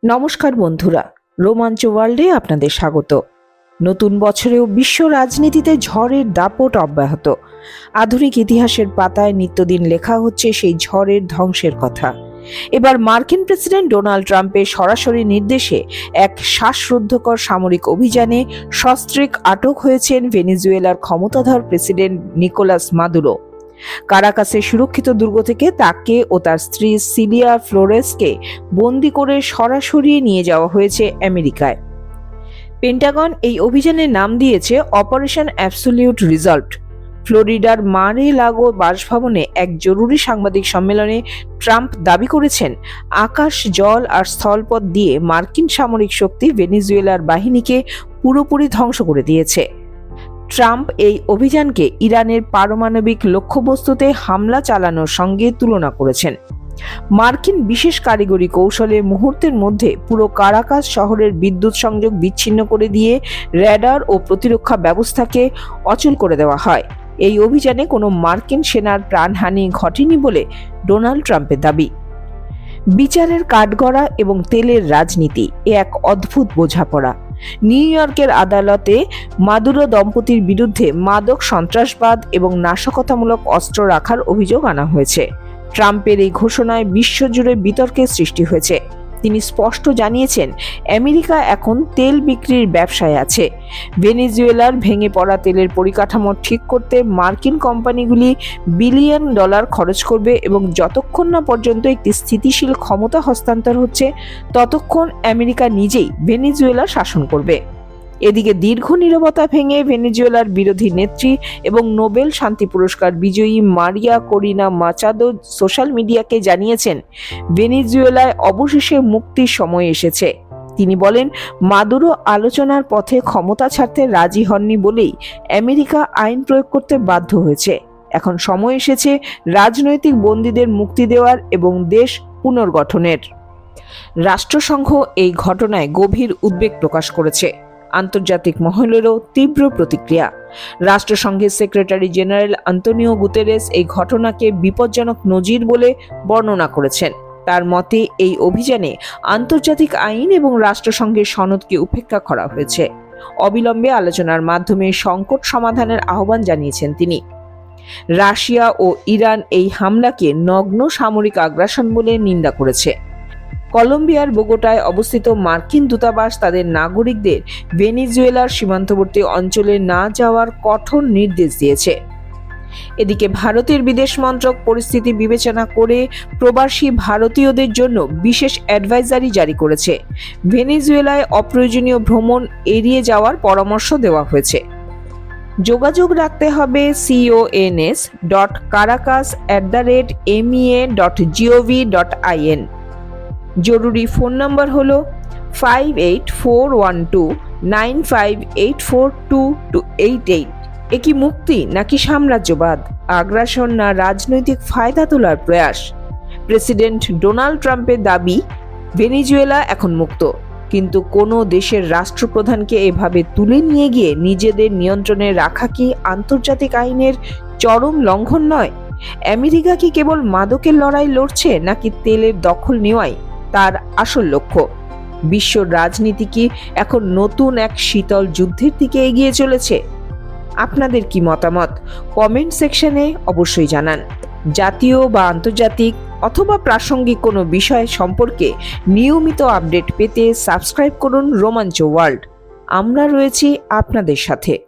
নমস্কার বন্ধুরা, রোমাঞ্চ ওয়ার্ল্ডে আপনাদের স্বাগত। নতুন বছরেও বিশ্ব রাজনীতিতে ঝড়ের দাপট অব্যাহত। আধুনিক ইতিহাসের পাতায় নিত্যদিন লেখা হচ্ছে সেই ঝড়ের ধ্বংসের কথা। এবার মার্কিন প্রেসিডেন্ট ডোনাল্ড ট্রাম্পের সরাসরি নির্দেশে এক শ্বাসরুদ্ধকর সামরিক অভিযানে সস্ত্রীক আটক হয়েছেন ভেনেজুয়েলার ক্ষমতাধর প্রেসিডেন্ট নিকোলাস মাদুরো। কারাকাসের সুরক্ষিত দুর্গ থেকে তাকে ও তার স্ত্রী সিলিয়া ফ্লোরেসকে বন্দী করে সরাসরি নিয়ে যাওয়া হয়েছে আমেরিকায়। পেন্টাগন এই অভিযানের নাম দিয়েছে অপারেশন অ্যাবসোলিউট রিজল্ট। ফ্লোরিডার মারে লাগো বাসভবনে এক জরুরি সাংবাদিক সম্মেলনে ট্রাম্প দাবি করেছেন, আকাশ, জল আর স্থলপথ দিয়ে মার্কিন সামরিক শক্তি ভেনেজুয়েলার বাহিনীকে পুরোপুরি ধ্বংস করে দিয়েছে। ট্রাম্প এই অভিযানকে ইরানের পারমাণবিক লক্ষ্যবস্তুতে হামলা চালানোর সঙ্গে তুলনা করেছেন। মার্কিন বিশেষ কারিগরি কৌশলে মুহূর্তের মধ্যে পুরো কারাকাস শহরের বিদ্যুৎ সংযোগ বিচ্ছিন্ন করে দিয়ে র্যাডার ও প্রতিরক্ষা ব্যবস্থাকে অচল করে দেওয়া হয়। এই অভিযানে কোনো মার্কিন সেনার প্রাণহানি ঘটেনি বলে ডোনাল্ড ট্রাম্পের দাবি। বিচারের কাঠগড়া এবং তেলের রাজনীতি এ এক অদ্ভুত বোঝাপড়া। নিউ ইয়র্কের আদালতে মাদুরো দম্পতির বিরুদ্ধে মাদক, সন্ত্রাসবাদ এবং নাশকতামূলক অস্ত্র রাখার অভিযোগ আনা হয়েছে। ট্রাম্পের এই ঘোষণায় বিশ্বজুড়ে বিতর্কের সৃষ্টি হয়েছে। তিনি স্পষ্ট জানিয়েছেন, আমেরিকা এখন তেল বিক্রির ব্যবসায় আছে। ভেনেজুয়েলার ভেঙে পড়া তেলের পরিকাঠামো ঠিক করতে মার্কিন কোম্পানিগুলি বিলিয়ন ডলার খরচ করবে এবং যতক্ষণ না পর্যন্ত একটি স্থিতিশীল ক্ষমতা হস্তান্তর হচ্ছে ততক্ষণ আমেরিকা নিজেই ভেনেজুয়েলা শাসন করবে। এদিকে দীর্ঘ নীরবতা ভেঙে ভেনেজুয়েলার বিরোধী নেত্রী এবং নোবেল শান্তি পুরস্কার বিজয়ী মারিয়া করিনা মাচাদো সোশ্যাল মিডিয়াকে জানিয়েছেন, ভেনেজুয়েলায় অবশেষে মুক্তির সময় এসেছে। তিনি বলেন, মাদুরো আলোচনার পথে ক্ষমতা ছাড়তে রাজি হননি বলেই আমেরিকা আইন প্রয়োগ করতে বাধ্য হয়েছে। এখন সময় এসেছে রাজনৈতিক বন্দীদের মুক্তি দেওয়ার এবং দেশ পুনর্গঠনের। রাষ্ট্রসংঘ এই ঘটনায় গভীর উদ্বেগ প্রকাশ করেছে। আন্তর্জাতিক মহলেরও তীব্র প্রতিক্রিয়া। রাষ্ট্রসংঘের সেক্রেটারি জেনারেল আন্তোনিও গুতেরেস এই ঘটনাকে বিপজ্জনক নজির বলে বর্ণনা করেছেন। তার মতে, এই অভিযানে আন্তর্জাতিক আইন এবং রাষ্ট্রসংঘের সনদকে উপেক্ষা করা হয়েছে। অবিলম্বে আলোচনার মাধ্যমে সংকট সমাধানের আহ্বান জানিয়েছেন তিনি। রাশিয়া ও ইরান এই হামলাকে নগ্ন সামরিক আগ্রাসন বলে নিন্দা করেছে। কলম্বিয়ার বোগোটায় অবস্থিত মার্কিন দূতাবাস তাদের নাগরিকদের ভেনেজুয়েলার সীমান্তবর্তী অঞ্চলে না যাওয়ার কঠোর নির্দেশ দিয়েছে। এদিকে ভারতের বিদেশ মন্ত্রক পরিস্থিতি বিবেচনা করে প্রবাসী ভারতীয়দের জন্য বিশেষ অ্যাডভাইজারি জারি করেছে। ভেনেজুয়েলায় অপ্রয়োজনীয় ভ্রমণ এড়িয়ে যাওয়ার পরামর্শ দেওয়া হয়েছে। যোগাযোগ রাখতে হবে CONS.caracas@mea.gov.in। জরুরি ফোন নাম্বার হলো 584129584288। এ কি মুক্তি নাকি সাম্রাজ্যবাদ, আগ্রাসন না রাজনৈতিক ফায়দা তোলার প্রয়াস? প্রেসিডেন্ট ডোনাল্ড ট্রাম্পের দাবি, ভেনেজুয়েলা এখন মুক্ত, কিন্তু কোনো দেশের রাষ্ট্রপ্রধানকে এভাবে তুলে নিয়ে গিয়ে নিজেদের নিয়ন্ত্রণে রাখা কি আন্তর্জাতিক আইনের চরম লঙ্ঘন নয়? আমেরিকা কি কেবল মাদকের লড়াই লড়ছে নাকি তেলের দখল নেওয়াই তার আসল লক্ষ্য? বিশ্ব রাজনীতি কি এখন নতুন এক শীতল যুদ্ধের দিকে এগিয়ে চলেছে? আপনাদের কি মতামত কমেন্ট সেকশনে অবশ্যই জানান। জাতীয় বা আন্তর্জাতিক অথবা প্রাসঙ্গিক কোনো বিষয় সম্পর্কে নিয়মিত আপডেট পেতে সাবস্ক্রাইব করুন রোমাঞ্চ ওয়ার্ল্ড। আমরা রয়েছি আপনাদের সাথে।